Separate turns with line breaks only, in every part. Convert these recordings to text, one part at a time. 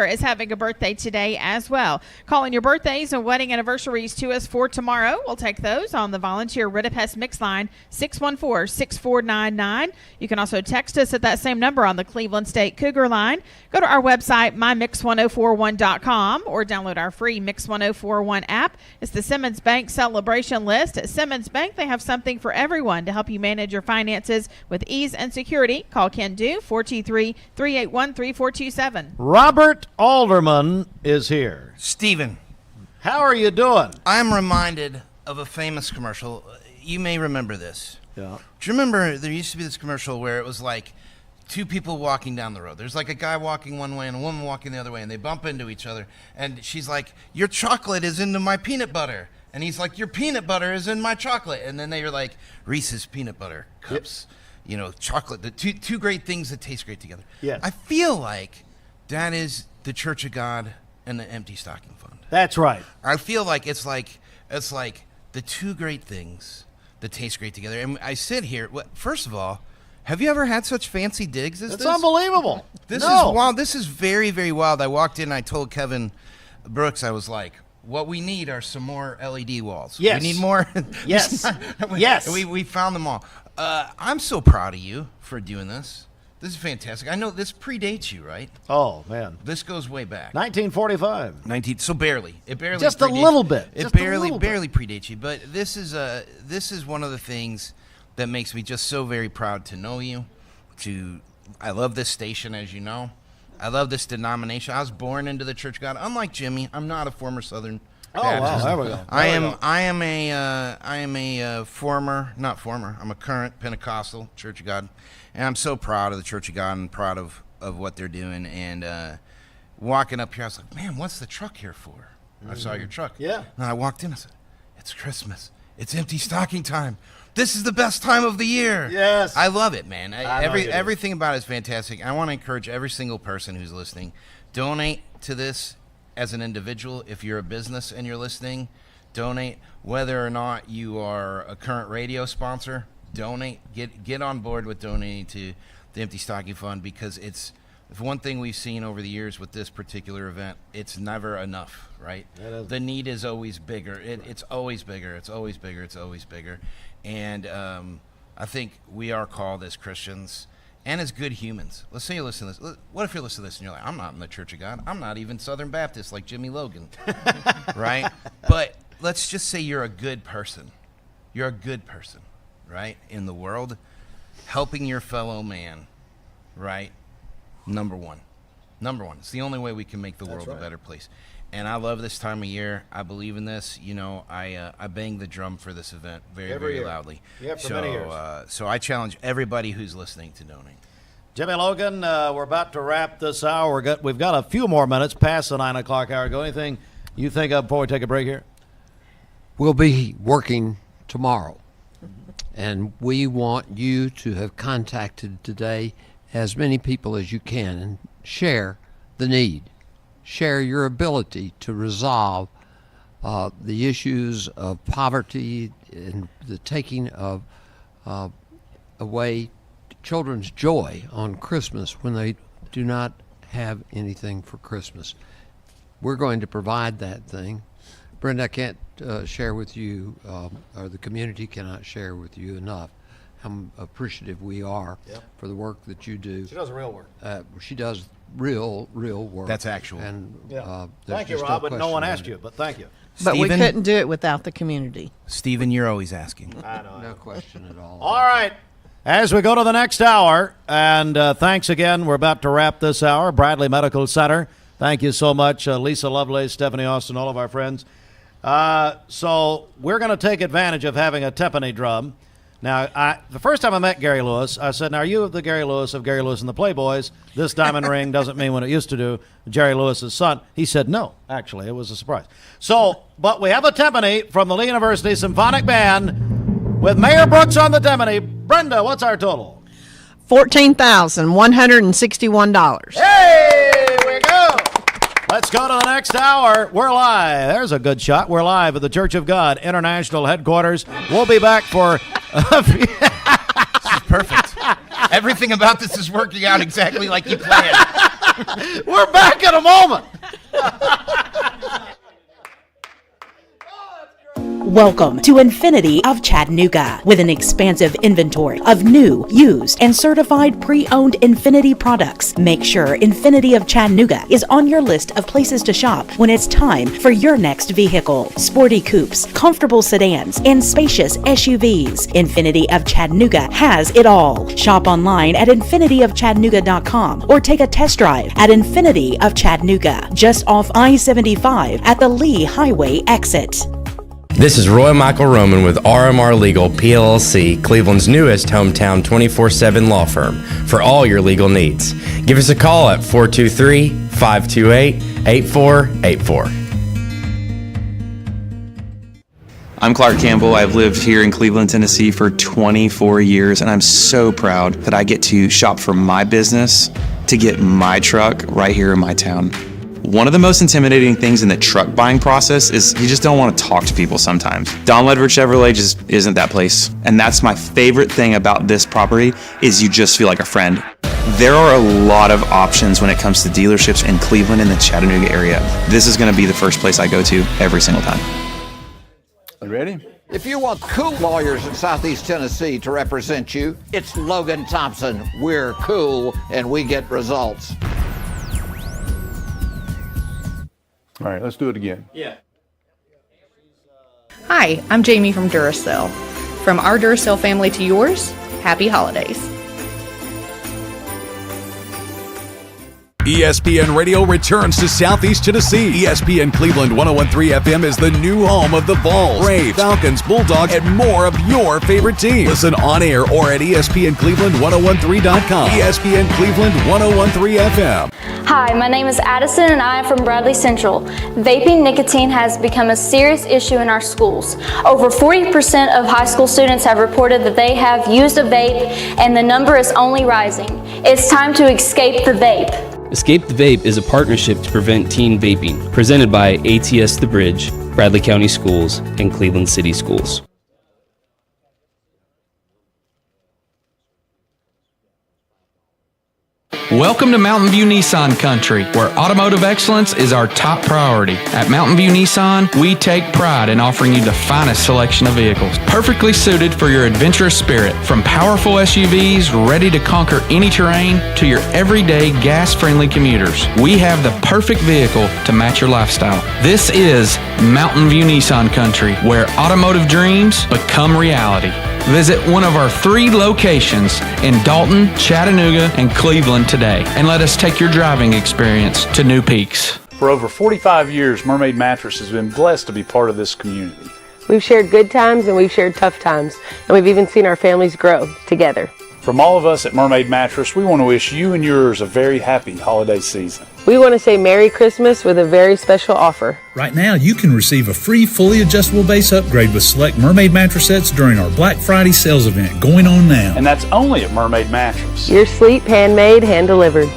is having a birthday today as well. Calling your birthdays and wedding anniversaries to us for tomorrow. We'll take those on the volunteer Ridipest Mix line, 614-6499. You can also text us at that same number on the Cleveland State Cougar line. Go to our website, mymix1041.com, or download our free Mix 1041 app. It's the Simmons Bank celebration list. At Simmons Bank, they have something for everyone to help you manage your finances with ease and security. Call Ken Do, 423-381-3427.
Robert Alderman is here.
Steven.
How are you doing?
I'm reminded of a famous commercial. You may remember this.
Yeah.
Do you remember there used to be this commercial where it was like two people walking down the road? There's like a guy walking one way and a woman walking the other way, and they bump into each other. And she's like, your chocolate is into my peanut butter. And he's like, your peanut butter is in my chocolate. And then they were like, Reese's peanut butter cups. Yep. You know, chocolate, the two great things that taste great together.
Yes.
I feel like that is the Church of God and the Empty Stocking Fund.
That's right.
I feel like it's like the two great things that taste great together. And I sit here. First of all, have you ever had such fancy digs as this?
It's unbelievable.
This is wild. This is very, very wild. I walked in and I told Kevin Brooks, I was like, what we need are some more LED walls.
Yes.
We need more.
Yes. Yes.
We found them all. I'm so proud of you for doing this. This is fantastic. I know this predates you, right?
Oh, man.
This goes way back.
1945.
So barely. It barely
just
predates
a little bit.
It barely predates you. But this is one of the things that makes me just so very proud to know you. I love this station, as you know. I love this denomination. I was born into the Church of God. Unlike Jimmy, I'm not a former Southern Baptist.
Wow, there we go.
I am a I'm a current Pentecostal Church of God. And I'm so proud of the Church of God and proud of what they're doing. And walking up here, I was like, man, what's the truck here for? I saw your truck.
Yeah.
And I walked in, I said, it's Christmas. It's empty stocking time. This is the best time of the year.
Yes.
I love it, man.
Everything
about it is fantastic. I want to encourage every single person who's listening, donate to this as an individual. If you're a business and you're listening, donate. Whether or not you are a current radio sponsor, donate. Get on board with donating to the Empty Stocking Fund, because it's one thing we've seen over the years with this particular event. It's never enough, right? The need is always bigger. It's always bigger. It's always bigger. It's always bigger. And I think we are called as Christians and as good humans. Let's say you listen to this. What if you're listening to this and you're like, I'm not in the Church of God. I'm not even Southern Baptist like Jimmy Logan, right? But let's just say you're a good person. You're a good person, right, in the world, helping your fellow man, right? Number one. It's the only way we can make the world a better place. And I love this time of year. I believe in this. You know, I bang the drum for this event very loudly.
Yeah, for many years.
So I challenge everybody who's listening to donate.
Jimmy Logan, we're about to wrap this hour. We've got a few more minutes past the 9 o'clock hour. Go anything you think of before we take a break here?
We'll be working tomorrow, and we want you to have contacted today as many people as you can and share the need. Share your ability to resolve the issues of poverty and the taking of away children's joy on Christmas when they do not have anything for Christmas. We're going to provide that thing. Brenda, I can't share with you, or the community cannot share with you enough how appreciative we are for the work that you do.
She does real work.
She does real work.
That's actual.
And
thank you, Rob, but no one asked you, but thank you.
But we couldn't do it without the community.
Stephen, you're always asking.
I know.
No question at all.
All right. As we go to the next hour, and thanks again. We're about to wrap this hour. Bradley Medical Center. Thank you so much, Lisa Lovelace, Stephanie Austin, all of our friends. So we're going to take advantage of having a timpani drum. Now, the first time I met Gary Lewis, I said, now, are you the Gary Lewis of Gary Lewis and the Playboys? This diamond ring doesn't mean what it used to do. Jerry Lewis's son. He said, no, actually. It was a surprise. So, but we have a timpani from the Lee University Symphonic Band with Mayor Brooks on the timpani. Brenda, what's our total?
$14,161.
Hey, we go. Let's go to the next hour. We're live. There's a good shot. We're live at the Church of God International Headquarters. We'll be back for
This is perfect. Everything about this is working out exactly like you planned.
We're back in a moment.
Welcome to Infinity of Chattanooga. With an expansive inventory of new, used, and certified pre-owned Infinity products, make sure Infinity of Chattanooga is on your list of places to shop when it's time for your next vehicle. Sporty coupes, comfortable sedans, and spacious SUVs. Infinity of Chattanooga has it all. Shop online at infinityofchattanooga.com or take a test drive at Infinity of Chattanooga, just off I-75 at the Lee Highway exit.
This is Roy Michael Roman with RMR Legal PLLC, Cleveland's newest hometown 24/7 law firm for all your legal needs. Give us a call at 423-528-8484.
I'm Clark Campbell. I've lived here in Cleveland, Tennessee for 24 years, and I'm so proud that I get to shop for my business to get my truck right here in my town. One of the most intimidating things in the truck buying process is you just don't want to talk to people sometimes. Don Ledford Chevrolet just isn't that place. And that's my favorite thing about this property is you just feel like a friend. There are a lot of options when it comes to dealerships in Cleveland and the Chattanooga area. This is going to be the first place I go to every single time.
Ready?
If you want cool lawyers in Southeast Tennessee to represent you, it's Logan Thompson. We're cool and we get results.
All right, let's do it again.
Yeah.
Hi, I'm Jamie from Duracell. From our Duracell family to yours, happy holidays.
ESPN Radio returns to Southeast Tennessee. ESPN Cleveland 101.3 FM is the new home of the Vols, Braves, Falcons, Bulldogs, and more of your favorite teams. Listen on air or at ESPNCleveland1013.com. ESPN Cleveland 101.3 FM.
Hi, my name is Addison and I am from Bradley Central. Vaping nicotine has become a serious issue in our schools. Over 40% of high school students have reported that they have used a vape, and the number is only rising. It's time to escape the vape.
Escape the Vape is a partnership to prevent teen vaping, presented by ATS The Bridge, Bradley County Schools, and Cleveland City Schools.
Welcome to Mountain View Nissan Country, where automotive excellence is our top priority. At Mountain View Nissan, we take pride in offering you the finest selection of vehicles, perfectly suited for your adventurous spirit. From powerful SUVs ready to conquer any terrain to your everyday gas-friendly commuters, we have the perfect vehicle to match your lifestyle. This is Mountain View Nissan Country, where automotive dreams become reality. Visit one of our 3 locations in Dalton, Chattanooga, and Cleveland today, and let us take your driving experience to new peaks.
For over 45 years, Mermaid Mattress has been blessed to be part of this community.
We've shared good times and we've shared tough times, and we've even seen our families grow together.
From all of us at Mermaid Mattress, we want to wish you and yours a very happy holiday season.
We want to say Merry Christmas with a very special offer.
Right now, you can receive a free fully adjustable base upgrade with select Mermaid mattress sets during our Black Friday sales event going on now.
And that's only at Mermaid Mattress.
Your sleep handmade, hand delivered.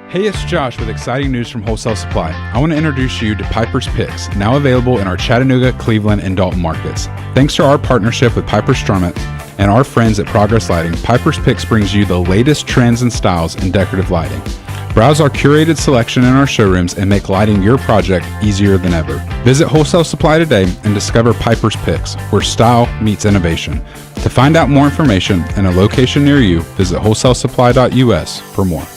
Hey, it's Josh with exciting news from Wholesale Supply. I want to introduce you to Piper's Picks, now available in our Chattanooga, Cleveland, and Dalton markets. Thanks to our partnership with Piper Strummett and our friends at Progress Lighting, Piper's Picks brings you the latest trends and styles in decorative lighting. Browse our curated selection in our showrooms and make lighting your project easier than ever. Visit Wholesale Supply today and discover Piper's Picks, where style meets innovation. To find out more information and a location near you, visit wholesalesupply.us for more.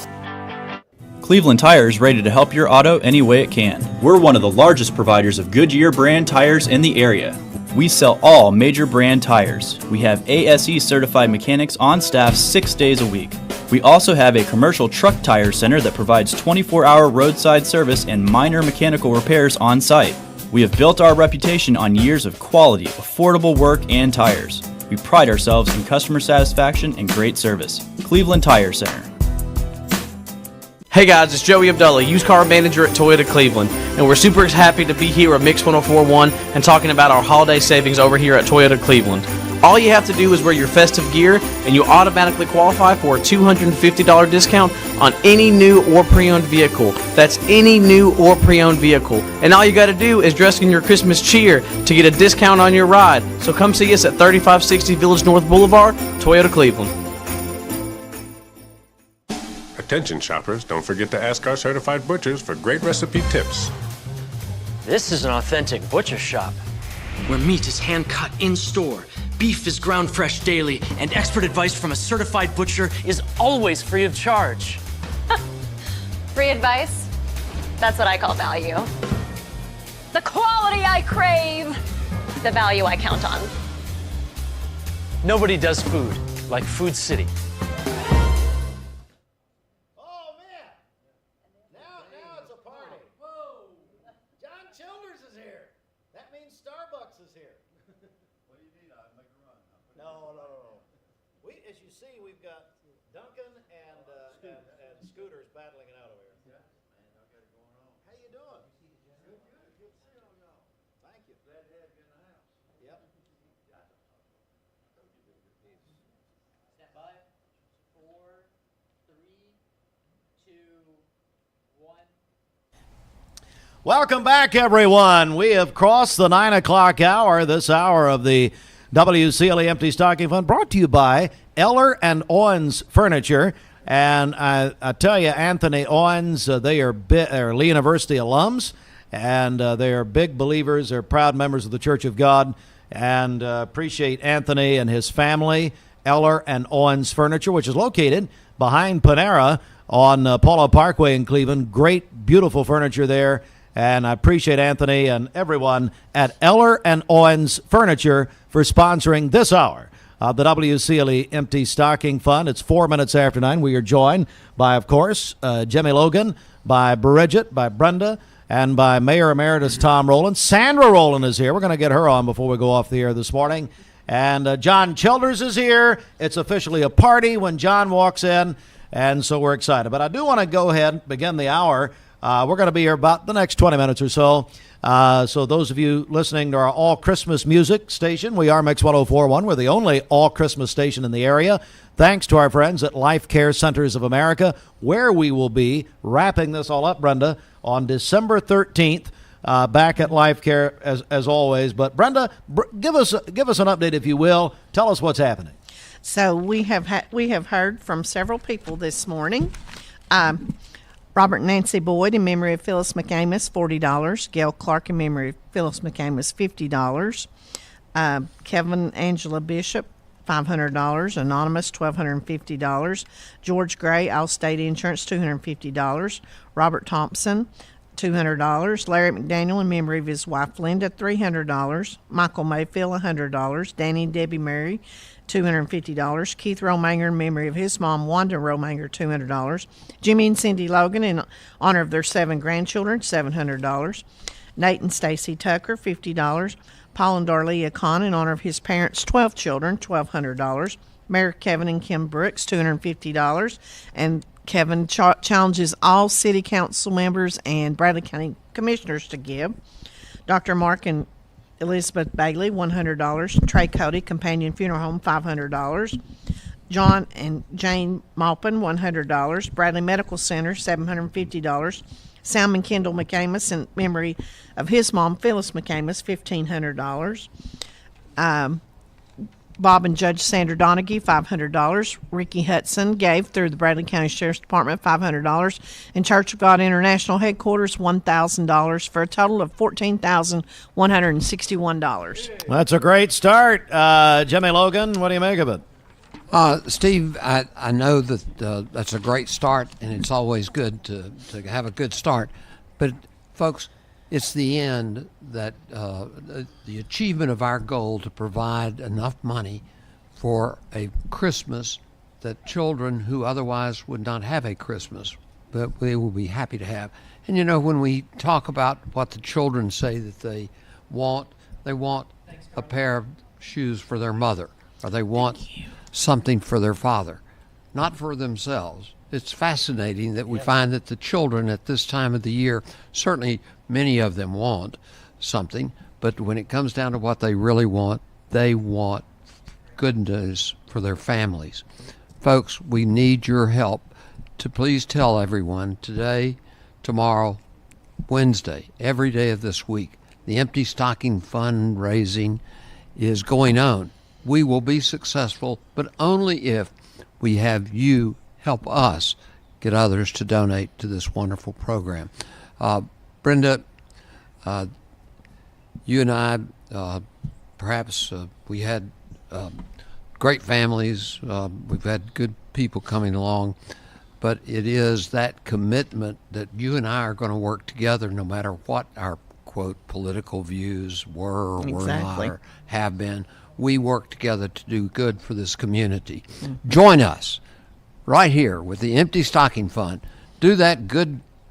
Cleveland Tire is ready to help your auto any way it can. We're one of the largest providers of Goodyear brand tires in the area. We sell all major brand tires. We have ASE certified mechanics on staff 6 days a week. We also have a commercial truck tire center that provides 24-hour roadside service and minor mechanical repairs on site. We have built our reputation on years of quality, affordable work and tires. We pride ourselves in customer satisfaction and great service. Cleveland Tire Center.
Hey guys, it's Joey Abdullah, used car manager at Toyota Cleveland, and we're super happy to be here at Mix 104.1 and talking about our holiday savings over here at Toyota Cleveland. All you have to do is wear your festive gear, and you automatically qualify for a $250 discount on any new or pre-owned vehicle. That's any new or pre-owned vehicle. And all you got to do is dress in your Christmas cheer to get a discount on your ride. So come see us at 3560 Village North Boulevard, Toyota Cleveland.
Attention shoppers, don't forget to ask our certified butchers for great recipe tips.
This is an authentic butcher shop, where meat is hand-cut in-store, beef is ground fresh daily, and expert advice from a certified butcher is always free of charge.
Free advice? That's what I call value. The quality I crave, the value I count on.
Nobody does food like Food City.
Scooters battling it out over here. Yeah, man, I got it going on. How you doing? Good. Good to see all y'all. Thank you. Glad to have you in the house. Yep.
Stand by. 4, 3, 2, 1.
Welcome back, everyone. We have crossed the 9 o'clock hour. This hour of the WCLE Empty Stocking Fund brought to you by Eller and Owens Furniture. And I tell you, Anthony Owens, they are Lee University alums, and they are big believers. They're proud members of the Church of God, and appreciate Anthony and his family. Eller and Owens Furniture, which is located behind Panera on Paula Parkway in Cleveland. Great, beautiful furniture there, and I appreciate Anthony and everyone at Eller and Owens Furniture for sponsoring this hour. The WCLE Empty Stocking Fund. It's 4 minutes after 9. We are joined by, of course, Jimmy Logan, by Bridget, by Brenda, and by Mayor Emeritus Tom Rowland. Sandra Rowland is here. We're going to get her on before we go off the air this morning. And John Childers is here. It's officially a party when John walks in, and so we're excited. But I do want to go ahead and begin the hour. We're going to be here about the next 20 minutes or so. So those of you listening to our all-Christmas music station, we are Mix 104.1. We're the only all-Christmas station in the area, thanks to our friends at Life Care Centers of America, where we will be wrapping this all up, Brenda, on December 13th, back at Life Care as always. But Brenda, give us an update, if you will. Tell us what's happening.
So we have heard from several people this morning. Robert and Nancy Boyd in memory of Phyllis McAmis, $40. Gail Clark in memory of Phyllis McAmis, $50. Kevin Angela Bishop, $500. Anonymous, $1,250. George Gray, Allstate Insurance, $250. Robert Thompson, $200. Larry McDaniel in memory of his wife Linda, $300. Michael Mayfield, $100. Danny and Debbie Mary, $250. Keith Romanger in memory of his mom, Wanda Romanger, $200. Jimmy and Cindy Logan in honor of their 7 grandchildren, $700. Nate and Stacy Tucker, $50. Paul and Darlia Kahn in honor of his parents' 12 children, $1,200. Mayor Kevin and Kim Brooks, $250. And Kevin challenges all city council members and Bradley County commissioners to give. Dr. Mark and Elizabeth Bailey, $100. Trey Cody, Companion Funeral Home, $500. John and Jane Maupin, $100. Bradley Medical Center, $750. Sam and Kendall McAmis in memory of his mom, Phyllis McAmis, $1,500. Bob and Judge Sandra Donaghy, $500. Ricky Hudson gave through the Bradley County Sheriff's Department, $500. And Church of God International Headquarters, $1,000 for a total of $14,161.
That's a great start. Jimmy Logan, what do you make of it?
Steve, I know that that's a great start, and it's always good to have a good start. But, folks, it's the end that the achievement of our goal to provide enough money for a Christmas that children who otherwise would not have a Christmas, but they will be happy to have. And, you know, when we talk about what the children say that they want a pair of shoes for their mother. or they want something for their father, not for themselves. It's fascinating that we find that the children at this time of the year, certainly many of them want something, but when it comes down to what they really want, they want good news for their families. Folks, we need your help to please tell everyone today, tomorrow, Wednesday, every day of this week, the Empty Stocking fundraising is going on. We will be successful, but only if we have you help us get others to donate to this wonderful program. Brenda, you and I, perhaps we had great families. We've had good people coming along. But it is that commitment that you and I are going to work together no matter what our, quote, political views were or were not or have been. We work together to do good for this community. Mm-hmm. Join us right here with the Empty Stocking Fund. Do that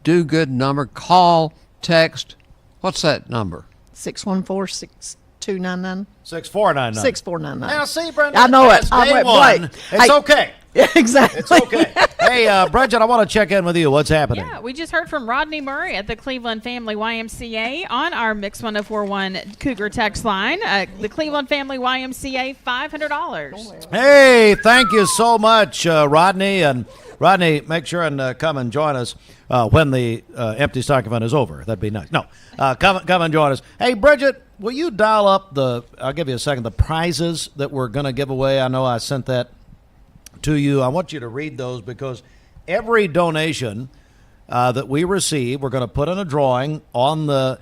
do good number. Call, text. What's that number?
614-6299.
6499.
6499.
Now, see, Brenda,
I know it.
I went one. It's okay.
Yeah, exactly.
It's okay. Hey, Bridget, I want to check in with you. What's happening?
Yeah, we just heard from Rodney Murray at the Cleveland Family YMCA on our Mix 1041 Cougar text line. The Cleveland Family YMCA, $500.
Hey, thank you so much, Rodney. And Rodney, make sure and come and join us when the Empty Stocking Fund is over. That'd be nice. No, come and join us. Hey, Bridget, will you dial up I'll give you a second, the prizes that we're going to give away? I know I sent that to you. I want you to read those because every donation that we receive, we're going to put in a drawing on Brenda,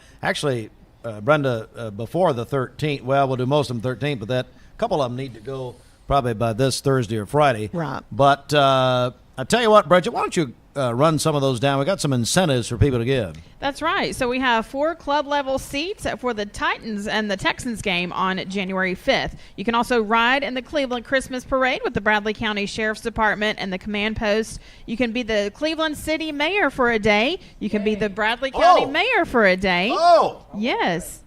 before the 13th. Well, we'll do most of them 13th, but a couple of them need to go probably by this Thursday or Friday.
Right.
But I tell you what, Bridget, why don't you run some of those down? We got some incentives for people to give.
That's right. So we have 4 club-level seats for the Titans and the Texans game on January 5th. You can also ride in the Cleveland Christmas Parade with the Bradley County Sheriff's Department and the command post. You can be the Cleveland City Mayor for a day. You can be the Bradley County Mayor for a day.
Oh!
Yes.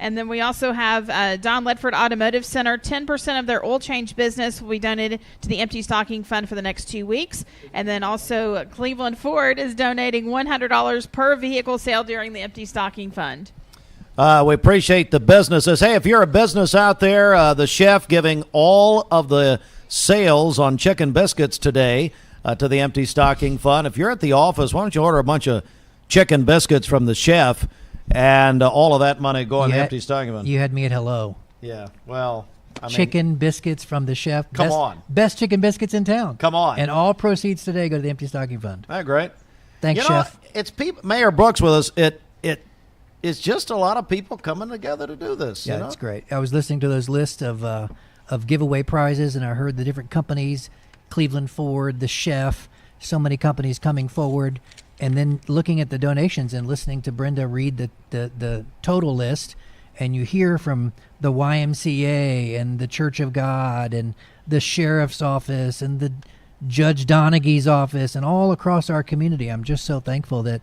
And then we also have Don Ledford Automotive Center. 10% of their oil change business will be donated to the Empty Stocking Fund for the next 2 weeks. And then also Cleveland Ford is donating $100 per vehicle sale during the Empty Stocking Fund.
We appreciate the businesses. Hey, if you're a business out there, the chef giving all of the sales on chicken biscuits today to the Empty Stocking Fund. If you're at the office, why don't you order a bunch of chicken biscuits from the chef? And all of that money going to the Empty Stocking Fund.
You had me at hello.
Yeah, well,
chicken biscuits from the chef.
Come on.
Best chicken biscuits in town.
Come on.
And all proceeds today go to the Empty Stocking Fund.
That's great.
Thanks, Chef.
It's people. Mayor Brooks with us. It's just a lot of people coming together to do this.
Yeah, it's great. I was listening to those lists of giveaway prizes, and I heard the different companies, Cleveland Ford, the chef, so many companies coming forward. And then looking at the donations and listening to Brenda read the total list, and you hear from the YMCA and the Church of God and the Sheriff's Office and the Judge Donaghy's office and all across our community. I'm just so thankful that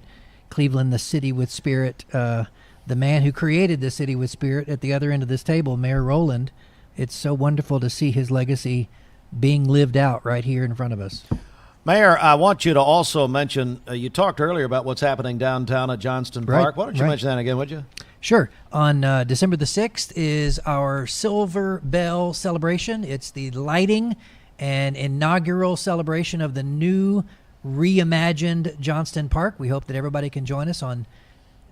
Cleveland, the city with spirit, the man who created the city with spirit at the other end of this table, Mayor Rowland, it's so wonderful to see his legacy being lived out right here in front of us.
Mayor, I want you to also mention, you talked earlier about what's happening downtown at Johnston Park. Why don't you mention that again, would you?
Sure. On December the 6th is our Silver Bell celebration. It's the lighting and inaugural celebration of the new reimagined Johnston Park. We hope that everybody can join us on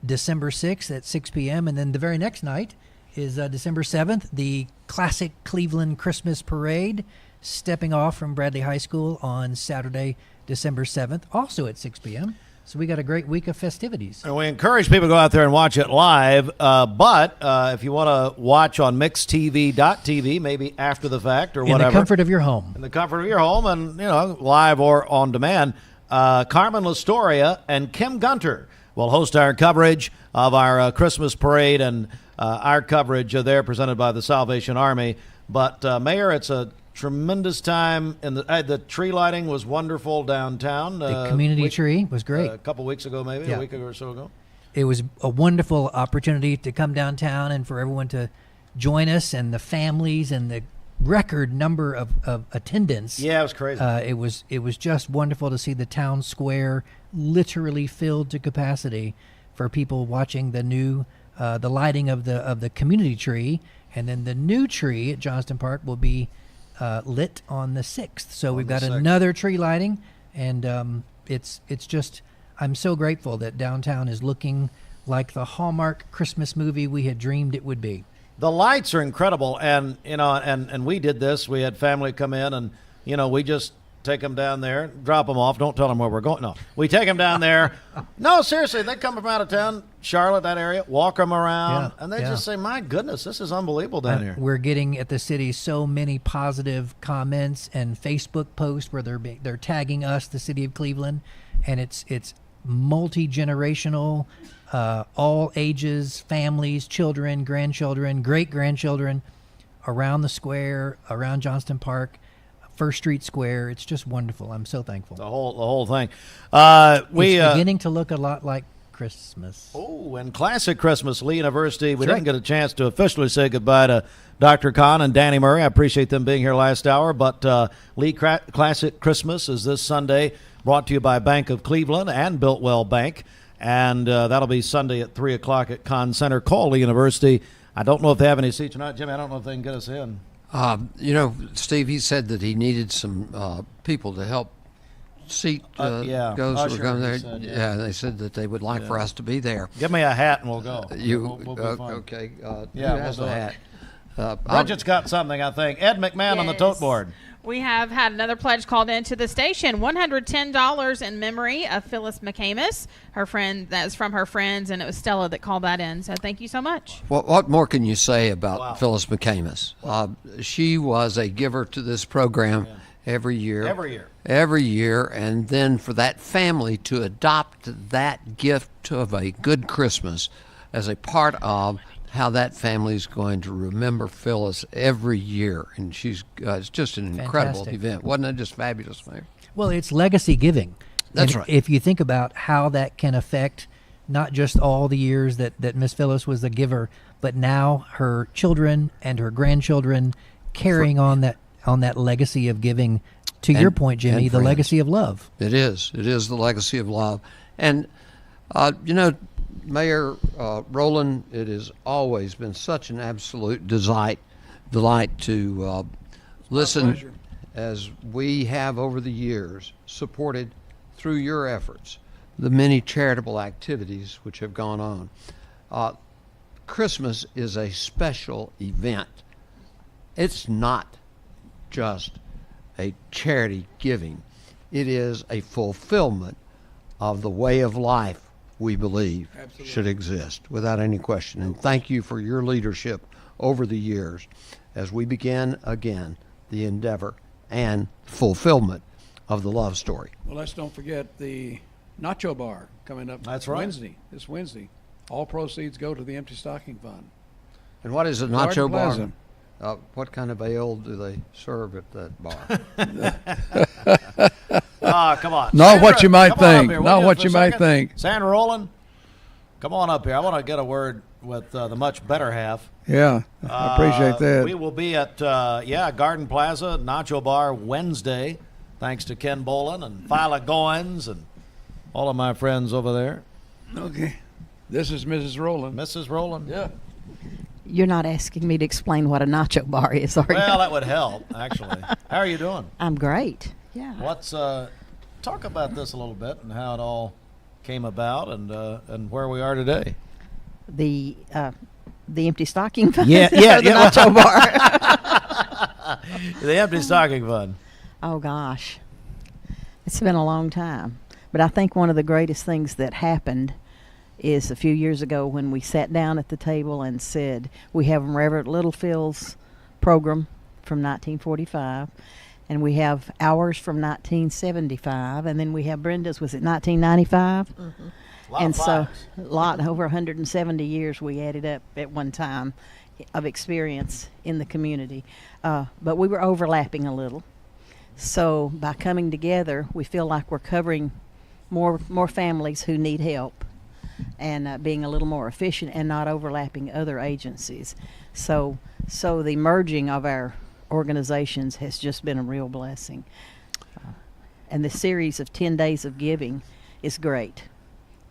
December 6th at 6 p.m. And then the very next night is December 7th, the classic Cleveland Christmas Parade, stepping off from Bradley High School on Saturday, December 7th, also at 6 p.m. So we got a great week of festivities.
And we encourage people to go out there and watch it live. But if you want to watch on mixtv.tv, maybe after the fact or whatever.
In the comfort of your home.
In the comfort of your home and, live or on demand. Carmen Lastoria and Kim Gunter will host our coverage of our Christmas parade and our coverage there presented by the Salvation Army. But, Mayor, it's a tremendous time, and the tree lighting was wonderful downtown.
The community tree was great.
A couple weeks ago, maybe a week ago or so ago.
It was a wonderful opportunity to come downtown and for everyone to join us and the families and the record number of attendance.
Yeah, it was crazy.
It was just wonderful to see the town square literally filled to capacity for people watching the lighting of the community tree, and then the new tree at Johnston Park will be lit on the 6th. So we've got another tree lighting, and it's just, I'm so grateful that downtown is looking like the Hallmark Christmas movie we had dreamed it would be.
The lights are incredible, and and we did this. We had family come in, and we just take them down there, drop them off. Don't tell them where we're going. No, we take them down there. No, seriously, they come from out of town, Charlotte, that area, walk them around, and they just say, "My goodness, this is unbelievable down here."
We're getting at the city so many positive comments and Facebook posts where they're tagging us, the city of Cleveland, and it's multi-generational. All ages, families, children, grandchildren, great-grandchildren around the square, around Johnston Park, First Street Square. It's just wonderful. I'm so thankful.
The whole thing.
It's beginning to look a lot like Christmas.
Oh, and classic Christmas, Lee University. We didn't get a chance to officially say goodbye to Dr. Kahn and Danny Murray. I appreciate them being here last hour. But Lee Classic Christmas is this Sunday, brought to you by Bank of Cleveland and Builtwell Bank. And that'll be Sunday at 3 o'clock at Conn Center. Call Lee University. I don't know if they have any seats or not. Jimmy, I don't know if they can get us in.
Steve, he said that he needed some people to help seat those who are going there.
Said,
they said that they would like for us to be there.
Give me a hat and we'll go.
We'll
be fine.
Okay.
Who
has
we'll
a hat?
Bridget's got something, I think. Ed McMahon on the tote board.
We have had another pledge called into the station, $110 in memory of Phyllis McCamus. Her friend, that's from her friends, and it was Stella that called that in. So thank you so much.
What more can you say about Phyllis McCamus? She was a giver to this program every year. Every year, and then for that family to adopt that gift of a good Christmas as a part of how that family is going to remember Phyllis every year, and it's just an incredible event. Wasn't it just fabulous, Mayor?
Well, it's legacy giving.
That's right.
If you think about how that can affect not just all the years that Miss Phyllis was the giver, but now her children and her grandchildren carrying on that legacy of giving. To your point, Jimmy, the legacy of love.
It is the legacy of love, and Mayor Rowland, it has always been such an absolute delight to listen as we have over the years supported through your efforts the many charitable activities which have gone on. Christmas is a special event. It's not just a charity giving. It is a fulfillment of the way of life we believe should exist, without any question. And thank you for your leadership over the years as we begin again the endeavor and fulfillment of the love story.
Well, let's don't forget the Nacho Bar coming up.
That's right.
This Wednesday. All proceeds go to the Empty Stocking Fund.
And what is a Nacho Bar? What kind of ale do they serve at that bar?
Come on.
Not what you might think. Not what you might think.
Sandra Rowland, come on up here. I want to get a word with the much better half.
Yeah, I appreciate that.
We will be at, Garden Plaza, Nacho Bar, Wednesday, thanks to Ken Bolin and Phyla Goins and all of my friends over there.
Okay. This is Mrs. Rowland.
Mrs. Rowland.
Yeah.
You're not asking me to explain what a nacho bar is, are you?
Well, that would help, actually. How are you doing?
I'm great. Yeah.
Talk about this a little bit and how it all came about and where we are today.
The Empty Stocking Fund?
Yeah.
The Nacho Bar.
The Empty Stocking Fund.
Oh, gosh. It's been a long time. But I think one of the greatest things that happened is a few years ago when we sat down at the table and said, we have Reverend Littlefield's program from 1945, and we have ours from 1975, and then we have Brenda's, was it 1995?
Mm-hmm.
And so over 170 years we added up at one time of experience in the community. But we were overlapping a little. So by coming together, we feel like we're covering more families who need help, and being a little more efficient and not overlapping other agencies. So the merging of our organizations has just been a real blessing. And the series of 10 days of giving is great.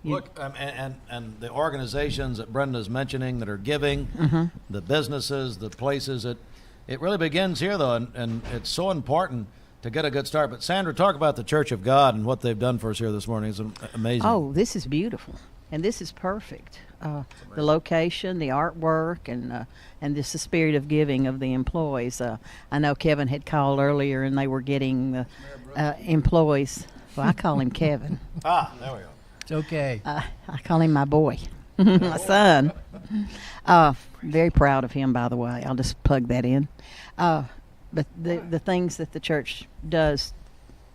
Look, and the organizations that Brenda's mentioning that are giving, the businesses, the places, it really begins here, though, and it's so important to get a good start. But Sandra, talk about the Church of God and what they've done for us here this morning. It's amazing.
Oh, this is beautiful, and this is perfect. The location, the artwork, and just the spirit of giving of the employees. I know Kevin had called earlier, and they were getting the employees. Well, I call him Kevin.
There we go.
It's okay.
I call him my boy, my son. Very proud of him, by the way. I'll just plug that in. But the things that the church does,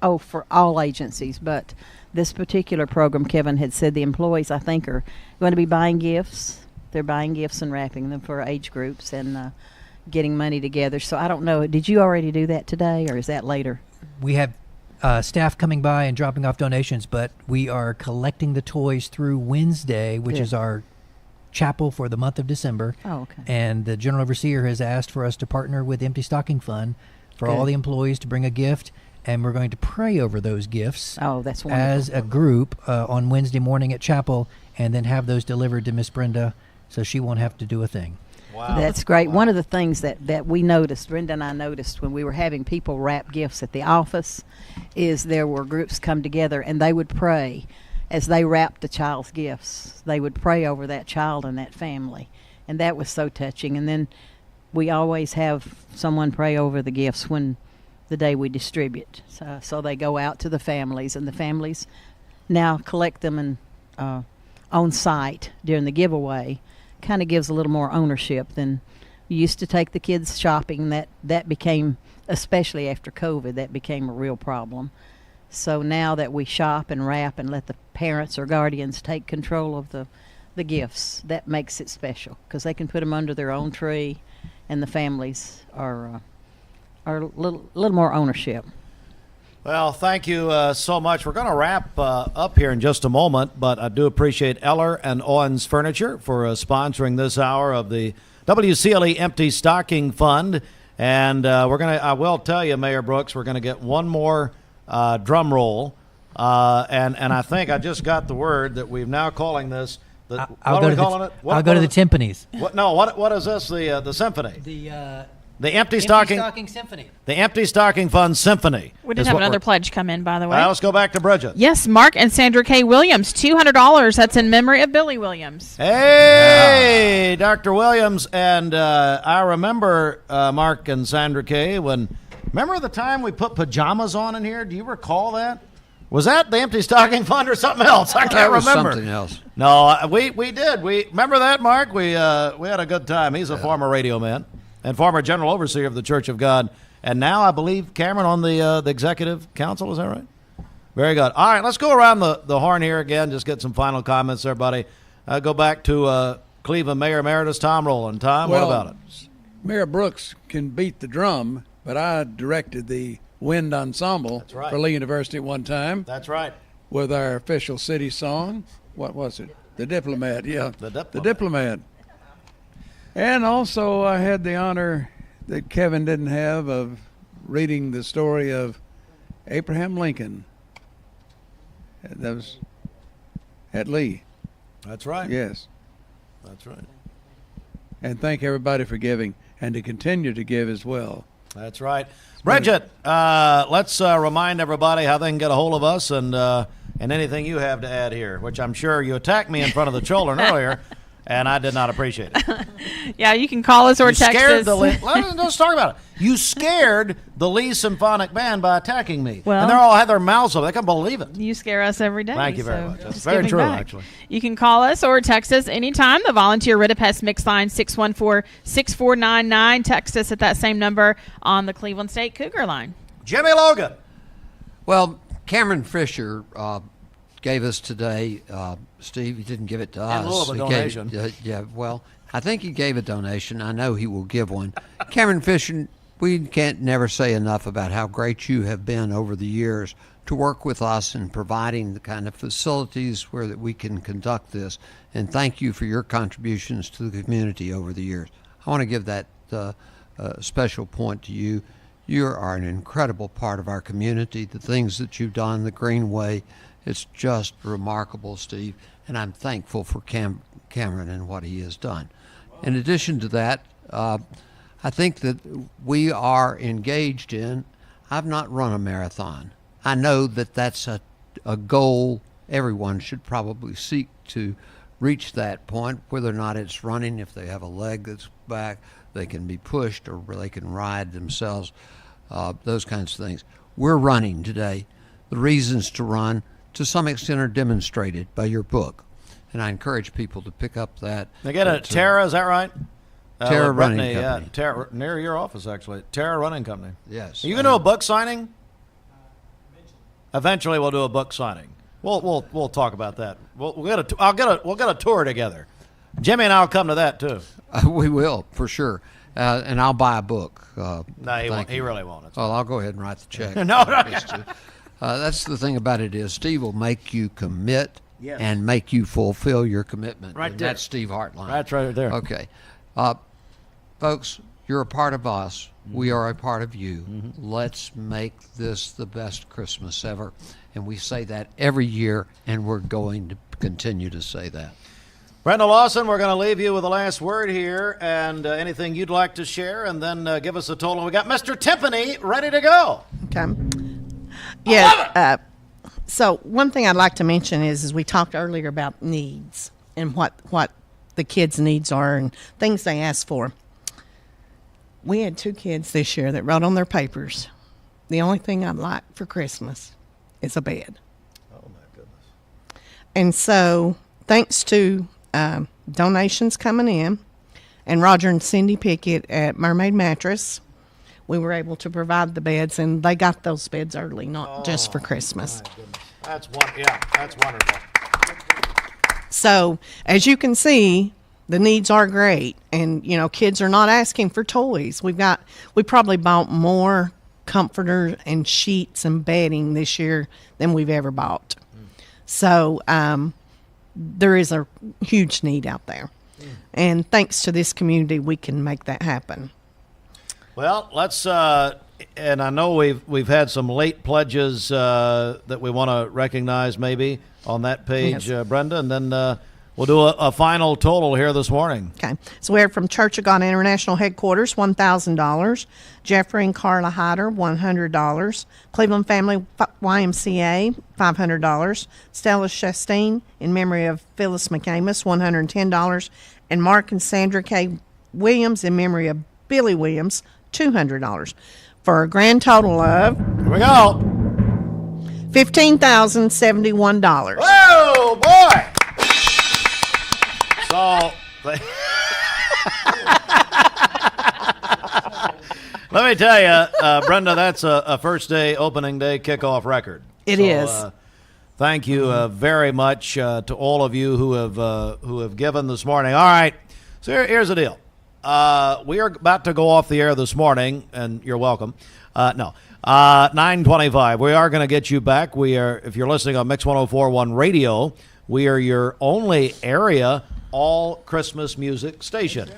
for all agencies, but this particular program, Kevin had said the employees, I think, are going to be buying gifts. They're buying gifts and wrapping them for age groups and getting money together. So I don't know. Did you already do that today, or is that later?
We have staff coming by and dropping off donations, but we are collecting the toys through Wednesday, which is our chapel for the month of December.
Oh, okay.
And the general overseer has asked for us to partner with Empty Stocking Fund for all the employees to bring a gift, and we're going to pray over those gifts.
Oh, that's wonderful.
As a group on Wednesday morning at chapel, and then have those delivered to Miss Brenda so she won't have to do a thing.
Wow.
That's great. Wow. One of the things that we noticed, Brenda and I noticed when we were having people wrap gifts at the office, is there were groups come together and they would pray as they wrapped the child's gifts. They would pray over that child and that family. And that was so touching. And then we always have someone pray over the gifts when the day we distribute. So they go out to the families, and the families now collect them and on site during the giveaway. Kind of gives a little more ownership than you used to take the kids shopping. That became, especially after COVID, that became a real problem. So now that we shop and wrap and let the parents or guardians take control of the gifts, that makes it special because they can put them under their own tree, and the families are a little more ownership.
Well, thank you so much. We're going to wrap up here in just a moment, but I do appreciate Eller and Owens Furniture for sponsoring this hour of the WCLE Empty Stocking Fund. And I will tell you, Mayor Brooks, we're going to get one more drum roll. And I think I just got the word that we're now calling this.
I'll go to the timpanis.
What is this? The symphony. The Empty Stocking
Symphony.
The Empty Stocking Fund Symphony.
We did have another pledge come in, by the way.
Let's go back to Bridget.
Yes, Mark and Sandra K. Williams, $200. That's in memory of Billy Williams.
Hey, Dr. Williams. And I remember Mark and Sandra K. Remember the time we put pajamas on in here? Do you recall that? Was that the Empty Stocking Fund or something else? I can't remember.
Something else.
No, we did. Remember that, Mark? We had a good time. He's a former radio man and former general overseer of the Church of God. And now I believe Cameron on the executive council. Is that right? Very good. All right, let's go around the horn here again. Just get some final comments, everybody. Go back to Cleveland Mayor Emeritus Tom Rowland. Tom, what about it?
Mayor Brooks can beat the drum, but I directed the wind ensemble for Lee University at one time.
That's right.
With our official city song. What was it? The Diplomat, yeah. The Diplomat. And also I had the honor that Kevin didn't have of reading the story of Abraham Lincoln. That was at Lee.
That's right.
Yes.
That's right.
And thank everybody for giving and to continue to give as well.
That's right. Bridget, let's remind everybody how they can get a hold of us and anything you have to add here, which I'm sure you attacked me in front of the children earlier, and I did not appreciate it.
Yeah, you can call us or text us.
Let's talk about it. You scared the Lee Symphonic Band by attacking me.
Well,
and they all had their mouths open. They couldn't believe it.
You scare us every day.
Thank you very much. That's very true, actually.
You can call us or text us anytime. The Volunteer Ritapest Mix Line, 614-6499. Text us at that same number on the Cleveland State Cougar line.
Jimmy Logan.
Well, Cameron Fisher gave us today, Steve, he didn't give it to us.
In lieu of a donation.
Well, I think he gave a donation. I know he will give one. Cameron Fisher, we can't never say enough about how great you have been over the years to work with us in providing the kind of facilities where that we can conduct this. And thank you for your contributions to the community over the years. I want to give that a special point to you. You are an incredible part of our community. The things that you've done, the Greenway, it's just remarkable, Steve. And I'm thankful for Cameron and what he has done. In addition to that, I think that we are engaged in, I've not run a marathon. I know that that's a goal everyone should probably seek to reach that point, whether or not it's running. If they have a leg that's back, they can be pushed or they can ride themselves, those kinds of things. We're running today. The reasons to run, to some extent, are demonstrated by your book. And I encourage people to pick up that.
They get a Terra, is that right?
Terra Running
Brittany,
Company.
Yeah, Terra, near your office, actually. Terra Running Company.
Yes.
Are you going to do a book signing? Eventually, we'll do a book signing. We'll talk about that. We'll get a tour together. Jimmy and I'll come to that too.
We will, for sure. And I'll buy a book.
No, he won't. He really won't.
Well, I'll go ahead and write the check.
No.
That's the thing about it is Steve will make you commit
Yes.
and make you fulfill your commitment.
Right
and
there.
That's Steve Hartline.
That's right there.
Okay. Folks, you're a part of us. We are a part of you. Let's make this the best Christmas ever. And we say that every year, and we're going to continue to say that.
Brenda Lawson, we're going to leave you with the last word here, and anything you'd like to share, and then give us a total. We got Mr. Timpany ready to go.
Okay. Yeah. So one thing I'd like to mention is we talked earlier about needs and what the kids' needs are and things they ask for. We had 2 kids this year that wrote on their papers, the only thing I'd like for Christmas is a bed.
Oh, my goodness.
And so thanks to donations coming in and Roger and Cindy Pickett at Mermaid Mattress, we were able to provide the beds, and they got those beds early, not just for Christmas.
That's wonderful.
So as you can see, the needs are great, and kids are not asking for toys. We probably bought more comforters and sheets and bedding this year than we've ever bought. So there is a huge need out there, and thanks to this community, we can make that happen.
Well, let's and I know we've had some late pledges that we want to recognize maybe on that page,
Yes.
Brenda, and then we'll do a final total here this morning.
Okay. So we have from Church of God International Headquarters, $1,000. Jeffrey and Carla Hyder, $100. Cleveland Family YMCA, $500. Stella Chastain, in memory of Phyllis McAmis, $110. And Mark and Sandra K. Williams, in memory of Billy Williams, $200. For a grand total of...
Here we go.
$15,071.
Whoa, boy! So, let me tell you, Brenda, that's a first day, opening day, kickoff record.
It is.
Thank you very much to all of you who have given this morning. All right, so here's the deal. We are about to go off the air this morning, and you're welcome. 9:25. We are going to get you back. We are, if you're listening on Mix 104.1 Radio, we are your only area all Christmas music station.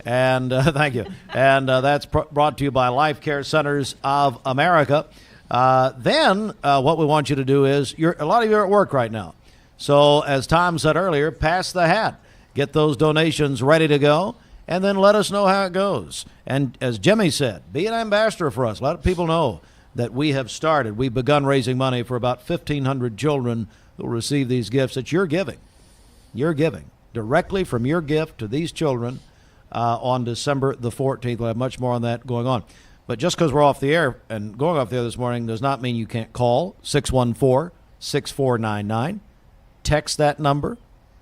And thank you. And that's brought to you by Life Care Centers of America. Then what we want you to do is, a lot of you are at work right now. So as Tom said earlier, pass the hat. Get those donations ready to go, and then let us know how it goes. And as Jimmy said, be an ambassador for us. Let people know that we have started. We've begun raising money for about 1,500 children who will receive these gifts that you're giving. You're giving directly from your gift to these children on December the 14th. We'll have much more on that going on. But just because we're off the air and going off the air this morning does not mean you can't call 614-6499. Text that number.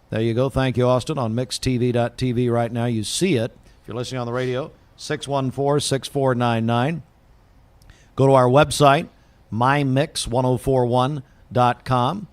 There you go. Thank you, Austin. On mixtv.tv right now, you see it. If you're listening on the radio, 614-6499. Go to our website, mymix1041.com,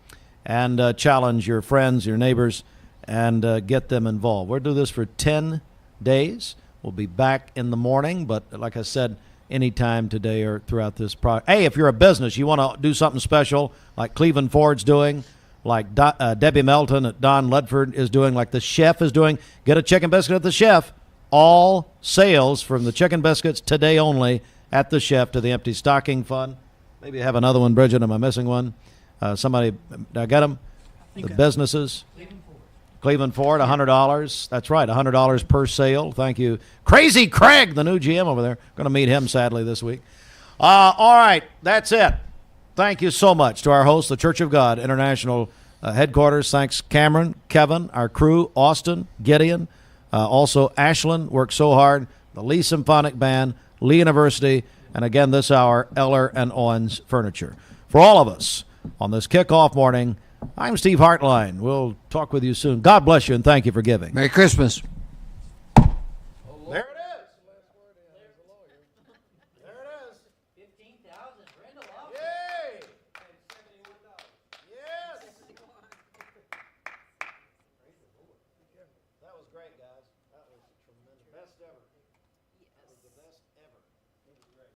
and challenge your friends, your neighbors, and get them involved. We'll do this for 10 days. We'll be back in the morning, but like I said, anytime today or throughout this project. Hey, if you're a business, you want to do something special like Cleveland Ford's doing, like Debbie Melton at Don Ledford is doing, like the chef is doing, get a chicken biscuit at the chef. all sales from the chicken biscuits today only at the Chef to the Empty Stocking Fund. Maybe I have another one, Bridget. Am I missing one? Somebody, did I get them? The businesses. Cleveland Ford, $100. That's right, $100 per sale. Thank you. Crazy Craig, the new GM over there. Going to meet him, sadly, this week. All right, that's it. Thank you so much to our host, the Church of God International headquarters. Thanks, Cameron, Kevin, our crew, Austin, Gideon. Also, Ashland worked so hard. The Lee Symphonic Band, Lee University, and again this hour, Eller and Owens Furniture. For all of us on this kickoff morning, I'm Steve Hartline. We'll talk with you soon. God bless you and thank you for giving.
Merry Christmas.